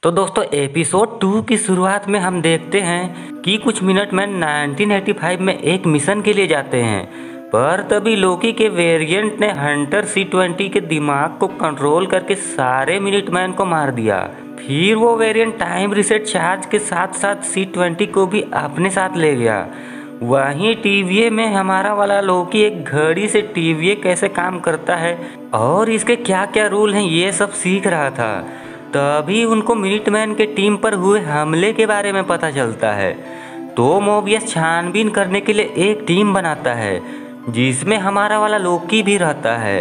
तो दोस्तों एपिसोड 2 की शुरुआत में हम देखते हैं कि कुछ मिनटमैन 1985 में एक मिशन के लिए जाते हैं, पर तभी लोकी के वेरिएंट ने हंटर C-20 के दिमाग को कंट्रोल करके सारे मिनटमैन को मार दिया। फिर वो वेरिएंट टाइम रिसेट चार्ज के साथ साथ C-20 को भी अपने साथ ले गया। वहीं टीवीए में हमारा वाला लोकी एक घड़ी से टीवीए कैसे काम करता है और इसके क्या क्या रूल हैं ये सब सीख रहा था। तभी उनको मिनटमैन के टीम पर हुए हमले के बारे में पता चलता है, तो मोबियस छानबीन करने के लिए एक टीम बनाता है जिसमें हमारा वाला लोकी भी रहता है।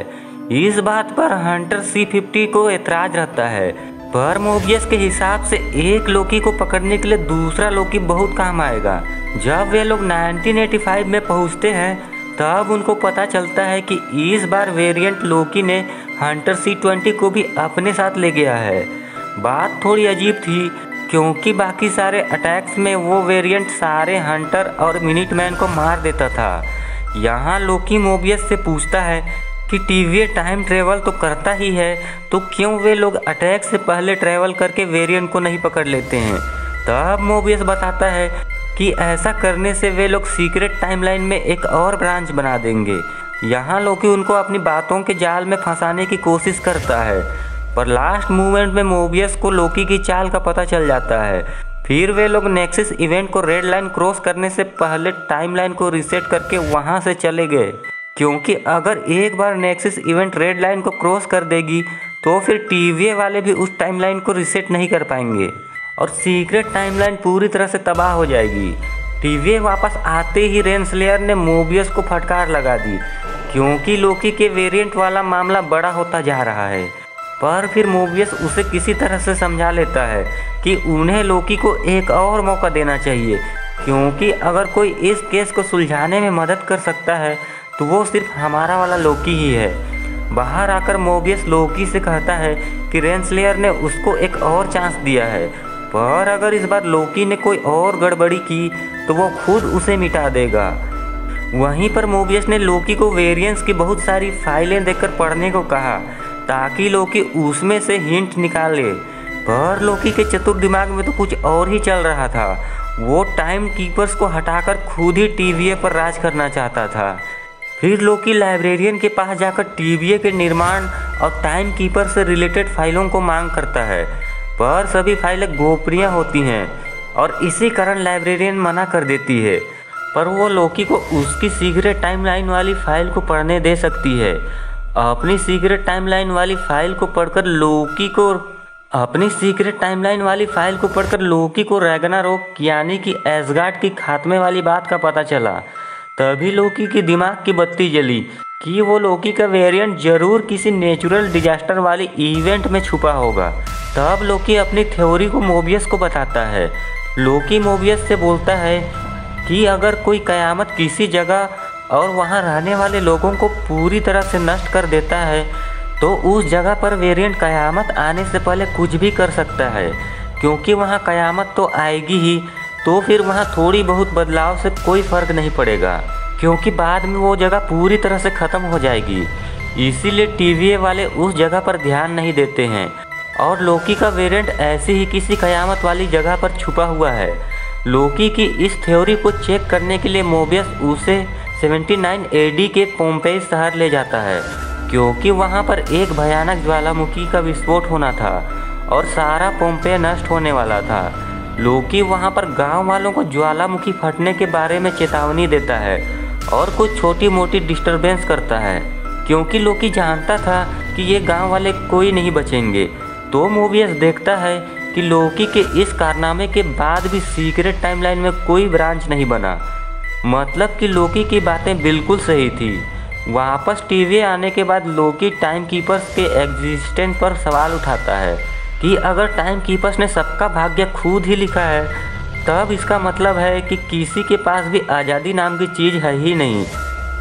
इस बात पर हंटर C-50 को एतराज रहता है, पर मोबियस के हिसाब से एक लोकी को पकड़ने के लिए दूसरा लोकी बहुत काम आएगा। जब वे लोग 1985 में पहुंचते हैं तब उनको पता चलता है कि इस बार वेरिएंट लोकी ने हंटर C-20 को भी अपने साथ ले गया है। बात थोड़ी अजीब थी क्योंकि बाकी सारे अटैक्स में वो वेरिएंट सारे हंटर और मिनटमैन को मार देता था। यहाँ लोकी मोबियस से पूछता है कि टीवीए टाइम ट्रेवल तो करता ही है, तो क्यों वे लोग अटैक से पहले ट्रेवल करके वेरिएंट को नहीं पकड़ लेते हैं। तब मोबियस बताता है कि ऐसा करने से वे लोग सीक्रेट टाइमलाइन में एक और ब्रांच बना देंगे। यहाँ लोकी उनको अपनी बातों के जाल में फंसाने की कोशिश करता है, पर लास्ट मूवमेंट में मोबियस को लोकी की चाल का पता चल जाता है। फिर वे लोग नेक्सस इवेंट को रेड लाइन क्रॉस करने से पहले टाइमलाइन को रीसेट करके वहाँ से चले गए, क्योंकि अगर एक बार नेक्सस इवेंट रेड लाइन को क्रॉस कर देगी तो फिर टीवीए वाले भी उस टाइमलाइन को रीसेट नहीं कर पाएंगे और सीक्रेट टाइमलाइन पूरी तरह से तबाह हो जाएगी। टीवीए वापस आते ही रेनस्लेयर ने मोबियस को फटकार लगा दी, क्योंकि लोकी के वेरिएंट वाला मामला बड़ा होता जा रहा है। पर फिर मोबियस उसे किसी तरह से समझा लेता है कि उन्हें लोकी को एक और मौका देना चाहिए, क्योंकि अगर कोई इस केस को सुलझाने में मदद कर सकता है तो वो सिर्फ हमारा वाला लोकी ही है। बाहर आकर मोबियस लोकी से कहता है कि रेनस्लेयर ने उसको एक और चांस दिया है, पर अगर इस बार लोकी ने कोई और गड़बड़ी की तो वो खुद उसे मिटा देगा। वहीं पर मोबियस ने लोकी को वेरिएंट्स की बहुत सारी फाइलें देकर पढ़ने को कहा ताकि लोकी उसमें से हिंट निकाले, पर लोकी के चतुर दिमाग में तो कुछ और ही चल रहा था। वो टाइम कीपर्स को हटाकर खुद ही टीवीए पर राज करना चाहता था। फिर लोकी लाइब्रेरियन के पास जाकर टीवीए के निर्माण और टाइम कीपर से रिलेटेड फाइलों को मांग करता है, पर सभी फाइलें गोपनीय होती हैं और इसी कारण लाइब्रेरियन मना कर देती है। पर वो लोकी को उसकी सीक्रेट टाइमलाइन वाली फाइल को पढ़ने दे सकती है। अपनी सीक्रेट टाइमलाइन वाली फाइल को पढ़कर लोकी को रैग्नारोक यानी कि एसगार्ड की खात्मे वाली बात का पता चला। तभी लोकी की दिमाग की बत्ती जली कि वो लोकी का वेरिएंट जरूर किसी नेचुरल डिजास्टर वाली इवेंट में छुपा होगा। तब लोकी अपनी थ्योरी को मोबियस को बताता है। लोकी मोबियस से बोलता है कि अगर कोई कयामत किसी जगह और वहाँ रहने वाले लोगों को पूरी तरह से नष्ट कर देता है तो उस जगह पर वेरिएंट कयामत आने से पहले कुछ भी कर सकता है, क्योंकि वहाँ कयामत तो आएगी ही, तो फिर वहाँ थोड़ी बहुत बदलाव से कोई फ़र्क नहीं पड़ेगा, क्योंकि बाद में वो जगह पूरी तरह से ख़त्म हो जाएगी। इसीलिए टीवीए वाले उस जगह पर ध्यान नहीं देते हैं और लोकी का वेरिएंट ऐसी ही किसी कयामत वाली जगह पर छुपा हुआ है। लोकी की इस थ्योरी को चेक करने के लिए मोबियस उसे 79 AD के पोम्पेई शहर ले जाता है, क्योंकि वहाँ पर एक भयानक ज्वालामुखी का विस्फोट होना था और सारा पोम्पेई नष्ट होने वाला था। लोकी वहाँ पर गांव वालों को ज्वालामुखी फटने के बारे में चेतावनी देता है और कुछ छोटी मोटी डिस्टरबेंस करता है, क्योंकि लोकी जानता था कि ये गांव वाले कोई नहीं बचेंगे। तो मोबियस देखता है कि लोकी के इस कारनामे के बाद भी सीक्रेट टाइमलाइन में कोई ब्रांच नहीं बना, मतलब कि लोकी की बातें बिल्कुल सही थी। वापस टीवीए आने के बाद लोकी टाइम कीपर्स के एग्जिस्टेंस पर सवाल उठाता है कि अगर टाइम कीपर्स ने सबका भाग्य खुद ही लिखा है तब इसका मतलब है कि किसी के पास भी आज़ादी नाम की चीज़ है ही नहीं।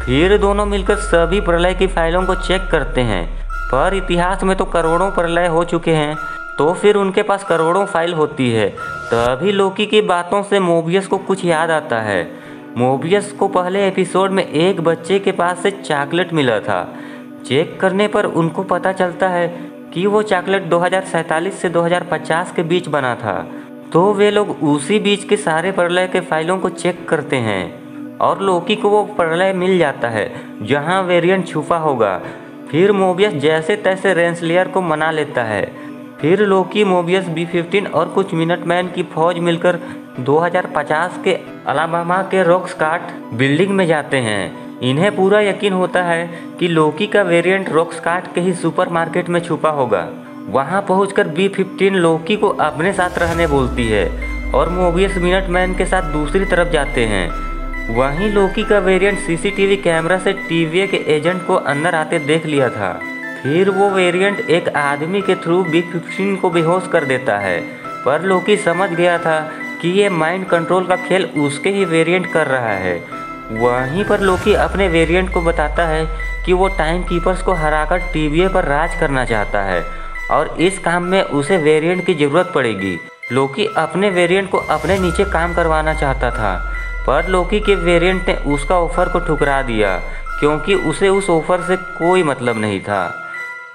फिर दोनों मिलकर सभी प्रलय की फाइलों को चेक करते हैं, पर इतिहास में तो करोड़ों प्रलय हो चुके हैं, तो फिर उनके पास करोड़ों फाइल होती है। तभी लोकी की बातों से मोबियस को कुछ याद आता है। मोबियस को पहले एपिसोड में एक बच्चे के पास से चॉकलेट मिला था। चेक करने पर उनको पता चलता है कि वो चॉकलेट 2047 से 2050 के बीच बना था। तो वे लोग उसी बीच के सारे प्रलय के फाइलों को चेक करते हैं और लोकी को वो प्रलय मिल जाता है जहां वेरिएंट छुपा होगा। फिर मोबियस जैसे तैसे रेंसलियर को मना लेता है। फिर लोकी, मोबियस, B-15 और कुछ मिनटमैन की फौज मिलकर 2050 के अलाबामा के रॉक्सकार्ट बिल्डिंग में जाते हैं। इन्हें पूरा यकीन होता है कि लोकी का वेरिएंट रॉक्सकार्ट के ही सुपरमार्केट में छुपा होगा। वहां पहुंचकर B-15 लोकी को अपने साथ रहने बोलती है और मोबियस मिनटमैन के साथ दूसरी तरफ जाते हैं। वहीं लोकी का वेरिएंट CCTV कैमरा से TVA के एजेंट को अंदर आते देख लिया था। फिर वो वेरिएंट एक आदमी के थ्रू B-15 को बेहोश कर देता है, पर लोकी समझ गया था कि ये माइंड कंट्रोल का खेल उसके ही वेरिएंट कर रहा है। वहीं पर लोकी अपने वेरिएंट को बताता है कि वो टाइम कीपर्स को हराकर TVA पर राज करना चाहता है और इस काम में उसे वेरिएंट की ज़रूरत पड़ेगी। लोकी अपने वेरिएंट को अपने नीचे काम करवाना चाहता था, पर लोकी के वेरिएंट ने उसका ऑफर को ठुकरा दिया क्योंकि उसे उस ऑफर से कोई मतलब नहीं था।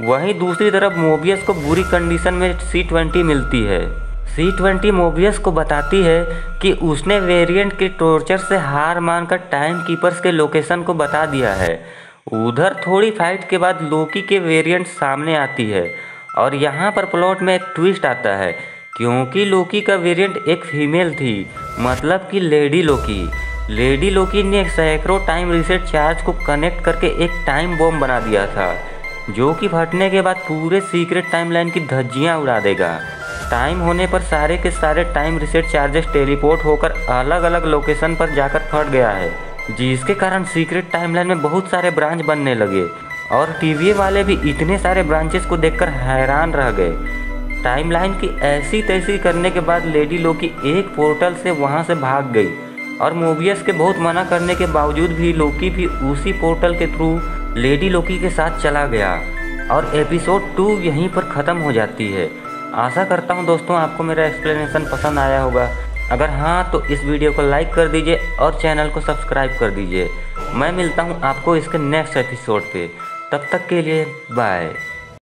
वहीं दूसरी तरफ मोबियस को बुरी कंडीशन में C-20 मिलती है। C-20 मोबियस को बताती है कि उसने वेरिएंट के टॉर्चर से हार मानकर टाइम कीपर्स के लोकेशन को बता दिया है। उधर थोड़ी फाइट के बाद लोकी के वेरिएंट सामने आती है और यहाँ पर प्लॉट में एक ट्विस्ट आता है क्योंकि लोकी का वेरिएंट एक फीमेल थी, मतलब कि लेडी लोकी। लेडी लोकी ने सैकड़ों टाइम रीसेट चार्ज को कनेक्ट करके एक टाइम बॉम्ब बना दिया था जो कि फटने के बाद पूरे सीक्रेट टाइमलाइन की धज्जियां उड़ा देगा। टाइम होने पर सारे के सारे टाइम रीसेट चार्जेस टेलीपोर्ट होकर अलग अलग लोकेशन पर जाकर फट गया है, जिसके कारण सीक्रेट टाइमलाइन में बहुत सारे ब्रांच बनने लगे और TVA वाले भी इतने सारे ब्रांचेस को देखकर हैरान रह गए। टाइमलाइन की ऐसी तैसी करने के बाद लेडी लोकी एक पोर्टल से वहां से भाग गई और मोबियस के बहुत मना करने के बावजूद भी लोकी भी उसी पोर्टल के थ्रू लेडी लोकी के साथ चला गया और एपिसोड 2 यहीं पर ख़त्म हो जाती है। आशा करता हूं दोस्तों आपको मेरा एक्सप्लेनेशन पसंद आया होगा। अगर हाँ तो इस वीडियो को लाइक कर दीजिए और चैनल को सब्सक्राइब कर दीजिए। मैं मिलता हूं आपको इसके नेक्स्ट एपिसोड पे। तब तक के लिए बाय।